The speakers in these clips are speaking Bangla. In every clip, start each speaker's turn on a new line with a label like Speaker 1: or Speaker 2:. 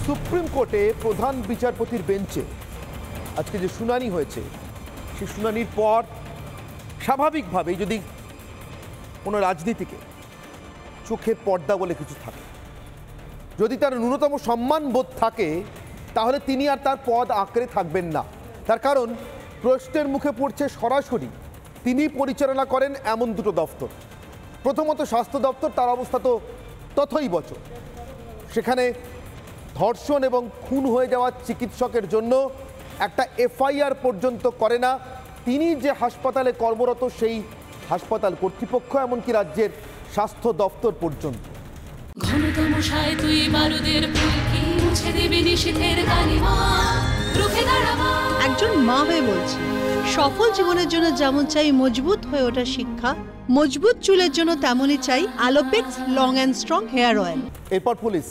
Speaker 1: সুপ্রিম কোর্টে প্রধান বিচারপতির বেঞ্চে আজকে যে শুনানি হয়েছে সেই শুনানির পর স্বাভাবিকভাবেই যদি কোনো রাজনীতিকে চোখে পর্দা বলে কিছু থাকে, যদি তার ন্যূনতম সম্মানবোধ থাকে, তাহলে তিনি আর তার পদ আঁকড়ে থাকবেন না। তার কারণ প্রশ্নের মুখে পড়ছে সরাসরি তিনি পরিচালনা করেন এমন দুটো দপ্তর। প্রথমত স্বাস্থ্য দপ্তর, তার অবস্থা তো তথই বচন। সেখানে ধর্ষণ এবং খুন হয়ে যাওয়া চিকিৎসকের জন্য একটা এফআইআর পর্যন্ত করে না তিনি যে হাসপাতালে কর্মরত সেই হাসপাতাল কর্তৃপক্ষ, এমনকি রাজ্যের স্বাস্থ্য দপ্তর পর্যন্ত।
Speaker 2: একজন মা হয়ে বলছি, সফল জীবনের জন্য যেমন চাই মজবুত হয়ে ওঠা শিক্ষা, মজবুত চুলের জন্য তেমনই চাই Alopex long and strong hair oil.
Speaker 1: এরপর পুলিশ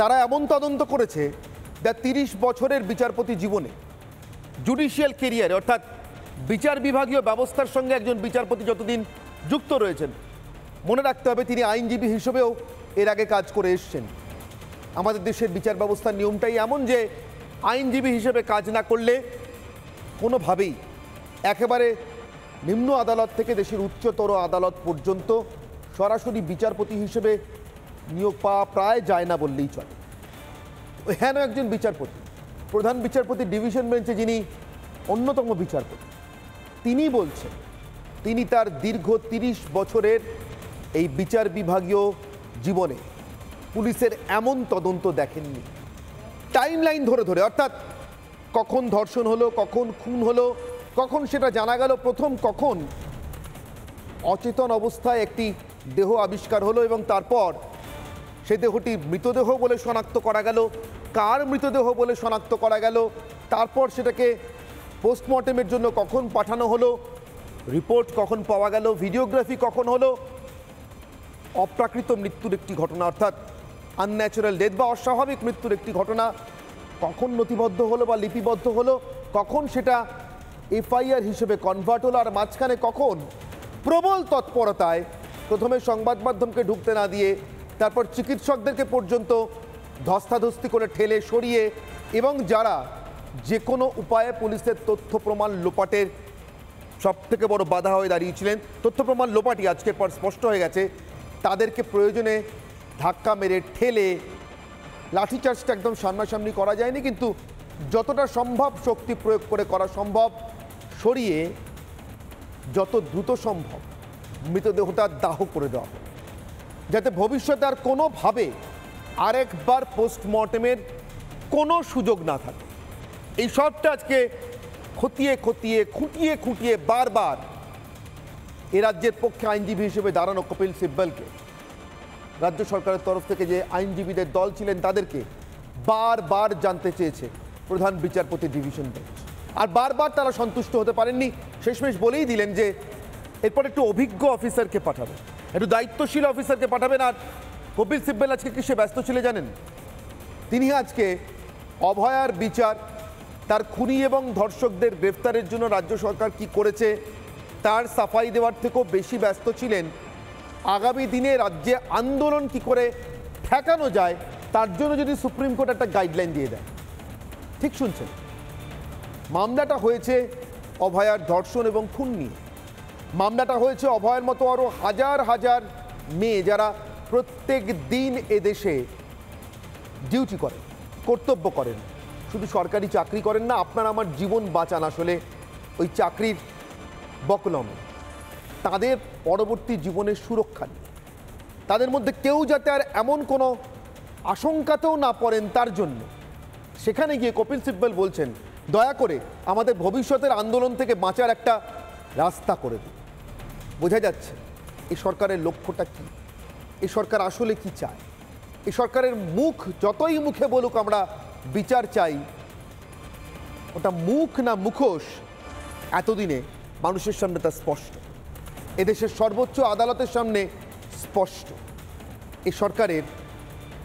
Speaker 1: তারা এমন তদন্ত করেছে যা ৩০ বছরের বিচারপতি জীবনে, জুডিশিয়াল কেরিয়ারে, অর্থাৎ বিচার বিভাগীয় ব্যবস্থার সঙ্গে একজন বিচারপতি যতদিন যুক্ত রয়েছেন, মনে রাখতে হবে তিনি আইনজীবী হিসেবেও এর আগে কাজ করে এসছেন। আমাদের দেশের বিচার ব্যবস্থার নিয়মটাই এমন যে আইনজীবী হিসেবে কাজ না করলে কোনোভাবেই একেবারে নিম্ন আদালত থেকে দেশের উচ্চতর আদালত পর্যন্ত সরাসরি বিচারপতি হিসেবে নিয়োগ পাওয়া প্রায় যায় না বললেই চলে। হেন একজন বিচারপতি, প্রধান বিচারপতি ডিভিশন বেঞ্চে যিনি অন্যতম বিচারপতি, তিনি বলছেন তিনি তার দীর্ঘ ৩০ বছরের এই বিচার বিভাগীয় জীবনে পুলিশের এমন তদন্ত দেখেননি। টাইম লাইন ধরে ধরে, অর্থাৎ কখন ধর্ষণ হলো, কখন খুন হলো, কখন সেটা জানা গেল, প্রথম কখন অচেতন অবস্থায় একটি দেহ আবিষ্কার হলো এবং তারপর সে দেহটি মৃতদেহ বলে শনাক্ত করা গেল, কার মৃতদেহ বলে শনাক্ত করা গেল, তারপর সেটাকে পোস্টমর্টেমের জন্য কখন পাঠানো হলো, রিপোর্ট কখন পাওয়া গেল, ভিডিওগ্রাফি কখন হলো, অপ্রাকৃত মৃত্যুর একটি ঘটনা অর্থাৎ আনন্যাচারাল ডেথ বা অস্বাভাবিক মৃত্যুর একটি ঘটনা কখন নথিবদ্ধ হলো বা লিপিবদ্ধ হলো, কখন সেটা এফআইআর হিসেবে কনভার্ট হলো, আর মাঝখানে কখন প্রবল তৎপরতায় প্রথমে সংবাদ মাধ্যমকে ঢুকতে না দিয়ে তারপর চিকিৎসকদেরকে পর্যন্ত ধস্তাধস্তি করে ঠেলে সরিয়ে এবং যারা যে কোনো উপায়ে পুলিশের তথ্য প্রমাণ লোপাটের সবথেকে বড় বাধা হয়ে দাঁড়িয়েছিলেন, তথ্য প্রমাণ লোপাটি আজকের পর স্পষ্ট হয়ে গেছে, তাদেরকে প্রয়োজনে ধাক্কা মেরে ঠেলে, লাঠিচার্জটা একদম সামনাসামনি করা যায়নি কিন্তু যতটা সম্ভব শক্তি প্রয়োগ করে করা সম্ভব, সরিয়ে যত দ্রুত সম্ভব মৃতদেহটা দাহ করে দেওয়া হবে, যাতে ভবিষ্যতে আর কোনোভাবে আরেকবার পোস্টমর্টেমের কোনো সুযোগ না থাকে। এই সবটা আজকে খতিয়ে খতিয়ে খুঁটিয়ে খুঁটিয়ে বারবার এ রাজ্যের পক্ষে আইনজীবী হিসেবে দাঁড়ানো কপিল সিব্বলকে, রাজ্য সরকারের তরফ থেকে যে আইনজীবীদের দল ছিলেন তাদেরকে বারবার জানতে চেয়েছে প্রধান বিচারপতি ডিভিশন বেঞ্চ, আর বারবার তারা সন্তুষ্ট হতে পারেননি। শেষমেশ বলেই দিলেন যে এরপর একটু অভিজ্ঞ অফিসারকে পাঠাবেন, একটু দায়িত্বশীল অফিসারকে পাঠাবেন। আর কপিল সিব্বল আজকে কিসে ব্যস্ত ছিল জানেন? তিনি আজকে অভয়ার বিচার, তার খুনি এবং ধর্ষকদের গ্রেফতারের জন্য রাজ্য সরকার কি করেছে তার সাফাই দেওয়ার থেকেও বেশি ব্যস্ত ছিলেন আগামী দিনে রাজ্যে আন্দোলন কি করে ঠেকানো যায় তার জন্য যদি সুপ্রিম কোর্ট একটা গাইডলাইন দিয়ে দেয়। ঠিক শুনছেন, মামলাটা হয়েছে অভয়ার ধর্ষণ এবং খুন নিয়ে। মামলাটা হয়েছে অভয়ের মতো আরও হাজার হাজার মেয়ে যারা প্রত্যেক দিন এদেশে ডিউটি করেন, কর্তব্য করেন, শুধু সরকারি চাকরি করেন না, আপনার আমার জীবন বাঁচান আসলে ওই চাকরির বকলমে, তাদের পরবর্তী জীবনের সুরক্ষা নিয়ে, তাদের মধ্যে কেউ যাতে আর এমন কোনো আশঙ্কাতেও না পড়েন তার জন্য। সেখানে গিয়ে কপিল সিব্বল বলছেন দয়া করে আমাদের ভবিষ্যতের আন্দোলন থেকে বাঁচার একটা রাস্তা করে দিন। বোঝা যাচ্ছে এই সরকারের লক্ষ্যটা কী, এই সরকার আসলে কি চায়। এই সরকারের মুখ যতই মুখে বলুক আমরা বিচার চাই, ওটা মুখ না মুখোশ এতদিনে মানুষের সামনে তা স্পষ্ট, এদেশের সর্বোচ্চ আদালতের সামনে স্পষ্ট। এই সরকারের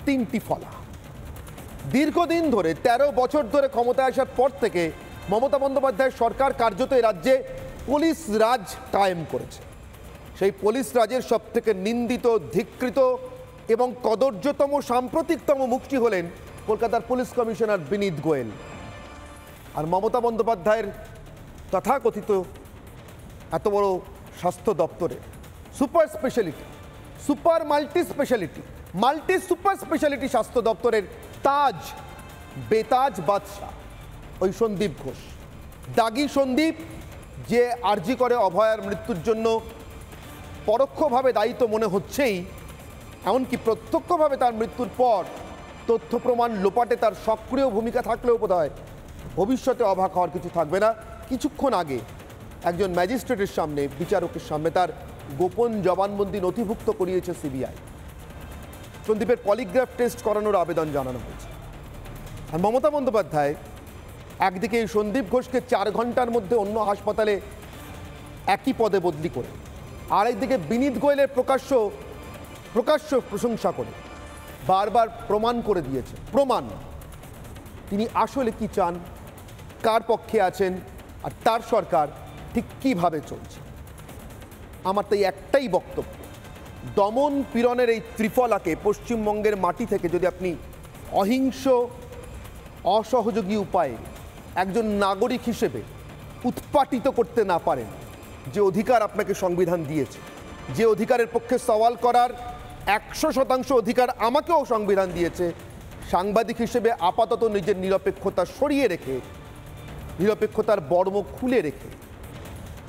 Speaker 1: তিনটি ফলা। দীর্ঘদিন ধরে ১৩ বছর ধরে ক্ষমতায় আসার পর থেকে মমতা বন্দ্যোপাধ্যায়ের সরকার কার্যত এই রাজ্যে পুলিশ রাজ কায়েম করেছে। সেই পুলিশ রাজের সবথেকে নিন্দিত, ধিক্কৃত এবং কদর্যতম সাম্প্রতিকতম মুখটি হলেন কলকাতার পুলিশ কমিশনার বিনীত গোয়েল আর মমতা বন্দ্যোপাধ্যায়ের তথাকথিত এত বড় স্বাস্থ্য দপ্তরে super speciality, super multi speciality, multi super speciality স্বাস্থ্য দপ্তরের তাজ, বেতাজ বাদশা ওই সন্দীপ ঘোষ, দাগি সন্দীপ, যে আরজি করে অভয়ার মৃত্যুর জন্য পরোক্ষভাবে দায়িত্ব মনে হচ্ছেই, এমনকি প্রত্যক্ষভাবে তার মৃত্যুর পর তথ্য প্রমাণ লোপাটে তার সক্রিয় ভূমিকা থাকলেও বোধহয় ভবিষ্যতে অবাক হওয়ার কিছু থাকবে না। কিছুক্ষণ আগে একজন ম্যাজিস্ট্রেটের সামনে, বিচারকের সামনে তার গোপন জবানবন্দি নথিভুক্ত করিয়েছে সিবিআই। সন্দীপের পলিগ্রাফ টেস্ট করানোর আবেদন জানানো হয়েছে। আর মমতা বন্দ্যোপাধ্যায় একদিকে এই সন্দীপ ঘোষকে 4 ঘন্টার মধ্যে অন্য হাসপাতালে একই পদে বদলি করে, আর একদিকে বিনীত গোয়েলের প্রকাশ্য প্রশংসা করে বারবার প্রমাণ করে দিয়েছে, প্রমাণ তিনি আসলে কি চান, কার পক্ষে আছেন, আর তার সরকার ঠিক কীভাবে চলছে। আমার তাই একটাই বক্তব্য, দমন পীড়নের এই ত্রিফলাকে পশ্চিমবঙ্গের মাটি থেকে যদি আপনি অহিংস অসহযোগী উপায়ে একজন নাগরিক হিসেবে উৎপাটিত করতে না পারেন, যে অধিকার আপনাকে সংবিধান দিয়েছে, যে অধিকারের পক্ষে সওয়াল করার 100% অধিকার আমাকেও সংবিধান দিয়েছে, সাংবাদিক হিসেবে আপাতত নিজের নিরপেক্ষতা সরিয়ে রেখে, নিরপেক্ষতার বর্ম খুলে রেখে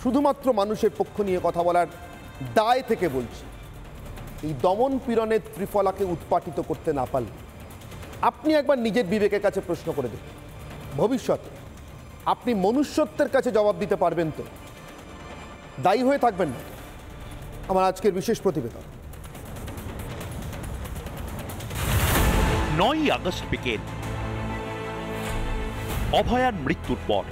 Speaker 1: শুধুমাত্র মানুষের পক্ষ নিয়ে কথা বলার দায় থেকে বলছি, এই দমন পীড়নের ত্রিফলাকে উৎপাটিত করতে না পারলে আপনি একবার নিজের বিবেকের কাছে প্রশ্ন করে দেখুন, ভবিষ্যতে আপনি মনুষ্যত্বের কাছে জবাব দিতে পারবেন তো? দায়ী হয়ে থাকবেন না। আমার আজকের বিশেষ প্রতিবেদন।
Speaker 3: 9ই আগস্ট বিকেল, অভয়ার মৃত্যুর পর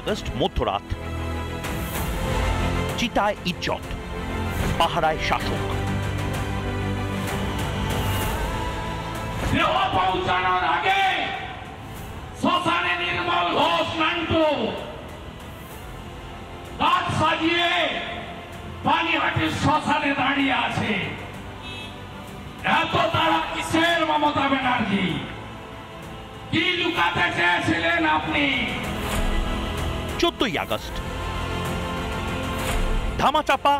Speaker 3: আগস্ট মধ্যরাত, চিতায় ইজ্জত, পাহারায় শাসক।
Speaker 4: দেহ পৌঁছানোর আগে শ্মশানে নির্মল ঘোষ নান্টু কাজ সাজিয়ে পানিহাটির শ্মশানে দাঁড়িয়ে আছে। এত তারা কিসের মমতা ব্যানার্জি? কি লুকাতে চেয়েছিলেন আপনি?
Speaker 3: 14ই আগস্ট, ধামাচাপা,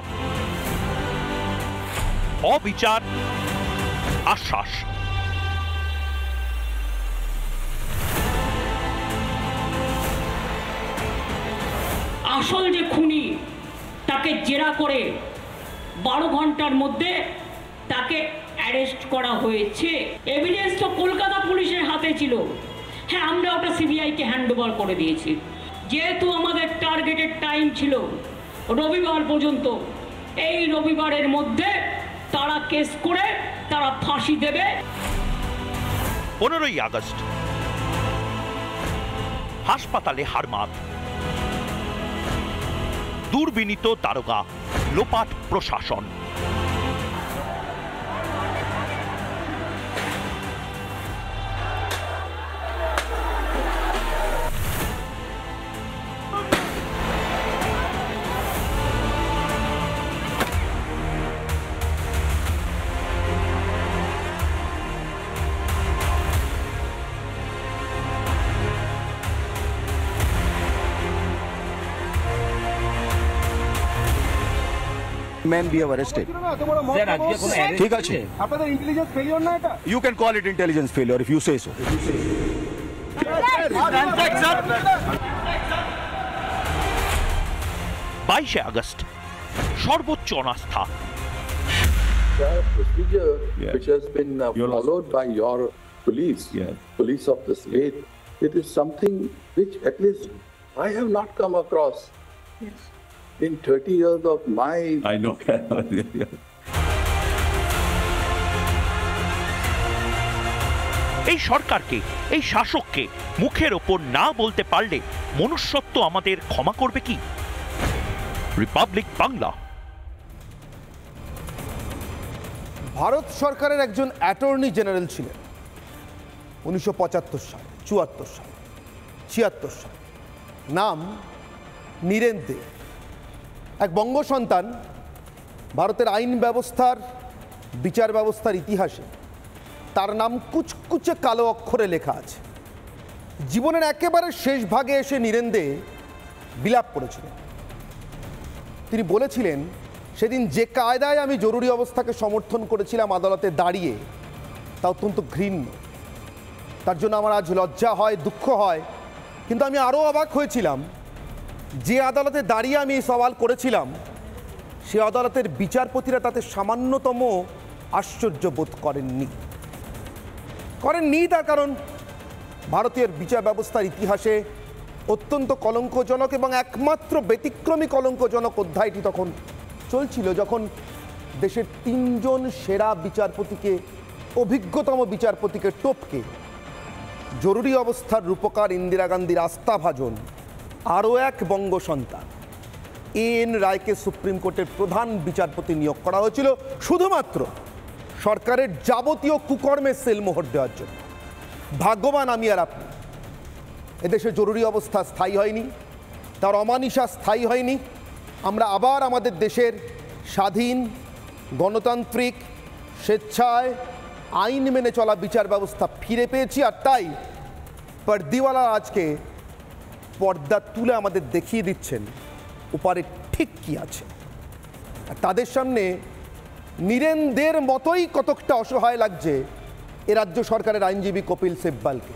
Speaker 3: অবিচার, আশ্বাস।
Speaker 5: আসল যে খুনি তাকে জেরা করে 12 ঘন্টার মধ্যে তাকে অ্যারেস্ট করা হয়েছে। এভিডেন্স তো কলকাতা পুলিশের হাতে ছিল। হ্যাঁ, আমরা ওটা সিবিআইকে হ্যান্ডওভার করে দিয়েছি। যেহেতু আমাদের টার্গেটেড টাইম ছিল রবিবার পর্যন্ত, এই রবিবারের মধ্যে তারা কেস করে তারা ফাঁসি দেবে।
Speaker 3: 15ই আগস্ট, হাসপাতালে হারমাত, দুর্বিনীত দারোগা, লোপাট প্রশাসন।
Speaker 6: Men be arrested. ঠিক আছে,
Speaker 1: আপনাদের ইন্টেলিজেন্স ফেলিওর না এটা?
Speaker 6: you can call it intelligence failure if you say so.
Speaker 3: 22 August, সর্বোচ্চ অনাস্থা।
Speaker 7: The procedure
Speaker 6: Yeah.
Speaker 7: which has been followed by your police,
Speaker 6: Yeah.
Speaker 7: police of the state, it is something which at least I have not come across in 30 years of my
Speaker 6: I know.
Speaker 3: এই সরকারকে, এই শাসককে মুখের ওপর না বলতে পারলে মনুষ্যত্ব আমাদের ক্ষমা করবে কি? রিপাবলিক বাংলা।
Speaker 1: ভারত সরকারের একজন অ্যাটর্নি জেনারেল ছিলেন, 1975 সাল, 74 সাল, 76 সাল। নাম নীরেন দে, এক বঙ্গ সন্তান। ভারতের আইন ব্যবস্থার, বিচার ব্যবস্থার ইতিহাসে তার নাম কুচকুচে কালো অক্ষরে লেখা আছে। জীবনের একেবারে শেষ ভাগে এসে নীরেন দে বিলাপ করেছিলেন। তিনি বলেছিলেন, সেদিন যে কায়দায় আমি জরুরি অবস্থাকে সমর্থন করেছিলাম আদালতে দাঁড়িয়ে, তা অত্যন্ত ঘৃণ্য। তার জন্য আমার আজ লজ্জা হয়, দুঃখ হয়। কিন্তু আমি আরও অবাক হয়েছিলাম, যে আদালতে দাঁড়িয়ে আমি এই সওয়াল করেছিলাম, সে আদালতের বিচারপতিরা তাতে সামান্যতম আশ্চর্য বোধ করেননি। তার কারণ ভারতীয় বিচার ব্যবস্থার ইতিহাসে অত্যন্ত কলঙ্কজনক এবং একমাত্র ব্যতিক্রমী কলঙ্কজনক অধ্যায়টি তখন চলছিল, যখন দেশের 3 জন সেরা বিচারপতিকে, অভিজ্ঞতম বিচারপতিকে টপকে জরুরি অবস্থার রূপকার ইন্দিরা গান্ধীর আস্থাভাজন আরও এক বঙ্গ সন্তান এন রায়কে সুপ্রিম কোর্টের প্রধান বিচারপতি নিয়োগ করা হয়েছিল, শুধুমাত্র সরকারের যাবতীয় কুকর্মে সেলমোহর দেওয়ার জন্য। ভাগ্যবান আমি আর আপনি। এদেশে জরুরি অবস্থা স্থায়ী হয়নি, তার অমানিসা স্থায়ী হয়নি। আমরা আবার আমাদের দেশের স্বাধীন, গণতান্ত্রিক, স্বেচ্ছায় আইন মেনে চলা বিচার ব্যবস্থা ফিরে পেয়েছি। আর তাই পর্দিওয়ালা আজকে পর্দা তুলে আমাদের দেখিয়ে দিচ্ছেন ওপারে ঠিক কি আছে। আর তাদের সামনে নীরেনদের মতোই কতকটা অসহায় লাগছে এ রাজ্য সরকারের আইনজীবী কপিল সিব্বলকে,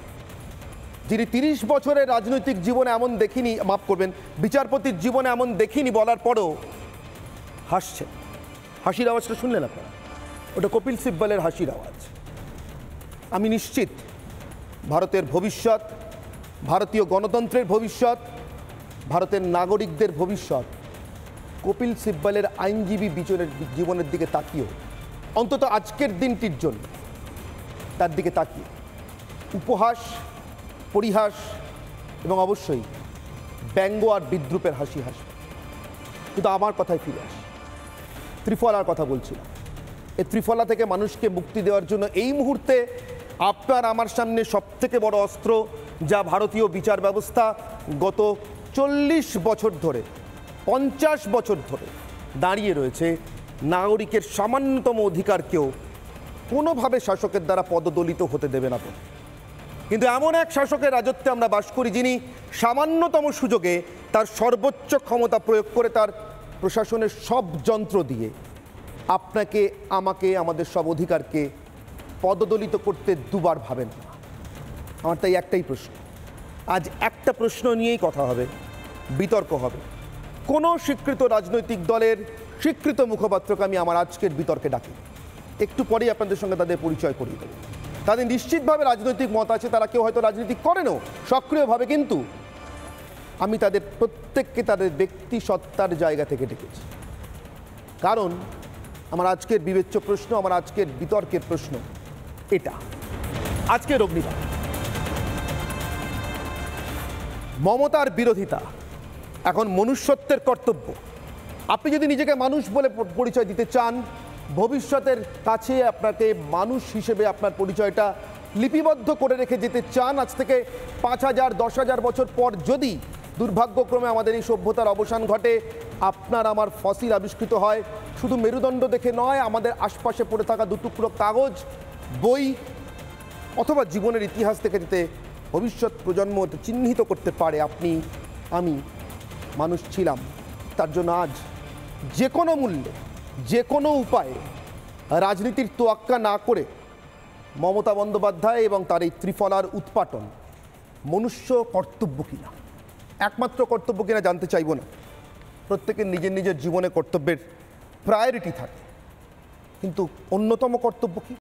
Speaker 1: যিনি 30 বছরের রাজনৈতিক জীবনে এমন দেখিনি, মাফ করবেন, বিচারপতির জীবনে এমন দেখিনি বলার পরও হাসছেন। হাসির আওয়াজটা শুনলেন আপনারা? ওটা কপিল সিব্বলের হাসির আওয়াজ। আমি নিশ্চিত ভারতের ভবিষ্যৎ, ভারতীয় গণতন্ত্রের ভবিষ্যৎ, ভারতের নাগরিকদের ভবিষ্যৎ কপিল সিব্বলের আইনজীবী জীবনের দিকে তাকিয়েও, অন্তত আজকের দিনটির জন্য তার দিকে তাকিয়ে উপহাস, পরিহাস এবং অবশ্যই ব্যঙ্গ আর বিদ্রুপের হাসি হাসবে। কিন্তু আমার কথায় ফিরে আসি, ত্রিফলার কথা বলছিলাম। এই ত্রিফলা থেকে মানুষকে মুক্তি দেওয়ার জন্য এই মুহূর্তে আপনার আমার সামনে সবথেকে বড় অস্ত্র, যা ভারতীয় বিচার ব্যবস্থা গত 40 বছর ধরে, 50 বছর ধরে দাঁড়িয়ে রয়েছে, নাগরিকের সামান্যতম অধিকারকেও কোনোভাবে শাসকের দ্বারা পদদলিত হতে দেবে না বলে। কিন্তু এমন এক শাসকের রাজত্বে আমরা বাস করি, যিনি সামান্যতম সুযোগে তার সর্বোচ্চ ক্ষমতা প্রয়োগ করে তার প্রশাসনের সব যন্ত্র দিয়ে আপনাকে, আমাকে, আমাদের সব অধিকারকে পদদলিত করতে দুবার ভাবেন না। আমার তাই একটাই প্রশ্ন, আজ একটা প্রশ্ন নিয়েই কথা হবে, বিতর্ক হবে। কোনো স্বীকৃত রাজনৈতিক দলের স্বীকৃত মুখপাত্রকে আমি আমার আজকের বিতর্কে ডাকি। একটু পরেই আপনাদের সঙ্গে তাদের পরিচয় করিয়ে দেব। তাদের নিশ্চিতভাবে রাজনৈতিক মত আছে, তারা কেউ হয়তো রাজনীতি করেনও সক্রিয়ভাবে, কিন্তু আমি তাদের প্রত্যেককে তাদের ব্যক্তি সত্তার জায়গা থেকে ডেকেছি। কারণ আমার আজকের বিবেচ্য প্রশ্ন, আমার আজকের বিতর্কের প্রশ্ন এটা। আজকের অগ্নিবাণ, মমতার বিরোধিতা এখন মনুষ্যত্বের কর্তব্য। আপনি যদি নিজেকে মানুষ বলে পরিচয় দিতে চান, ভবিষ্যতের কাছে আপনাকে মানুষ হিসেবে আপনার পরিচয়টা লিপিবদ্ধ করে রেখে যেতে চান, আজ থেকে 5000, 10,000 বছর পর যদি দুর্ভাগ্যক্রমে আমাদের এই সভ্যতার অবসান ঘটে, আপনার আমার ফসিল আবিষ্কৃত হয়, শুধু মেরুদণ্ড দেখে নয়, আমাদের আশপাশে পড়ে থাকা 2 টুকরো কাগজ, বই অথবা জীবনের ইতিহাস থেকে যেতে ভবিষ্যৎ প্রজন্ম চিহ্নিত করতে পারে আপনি, আমি মানুষ ছিলাম। তার জন্য আজ যে কোনো মূল্যে, যে কোনো উপায়ে রাজনীতির তোয়াক্কা না করে মমতা বন্দ্যোপাধ্যায় এবং তার এই ত্রিফলার উৎপাটন মনুষ্য কর্তব্য কিনা, একমাত্র কর্তব্য কিনা জানতে চাইব না। প্রত্যেকের নিজের নিজের জীবনে কর্তব্যের প্রায়োরিটি থাকে, কিন্তু অন্যতম কর্তব্য কি?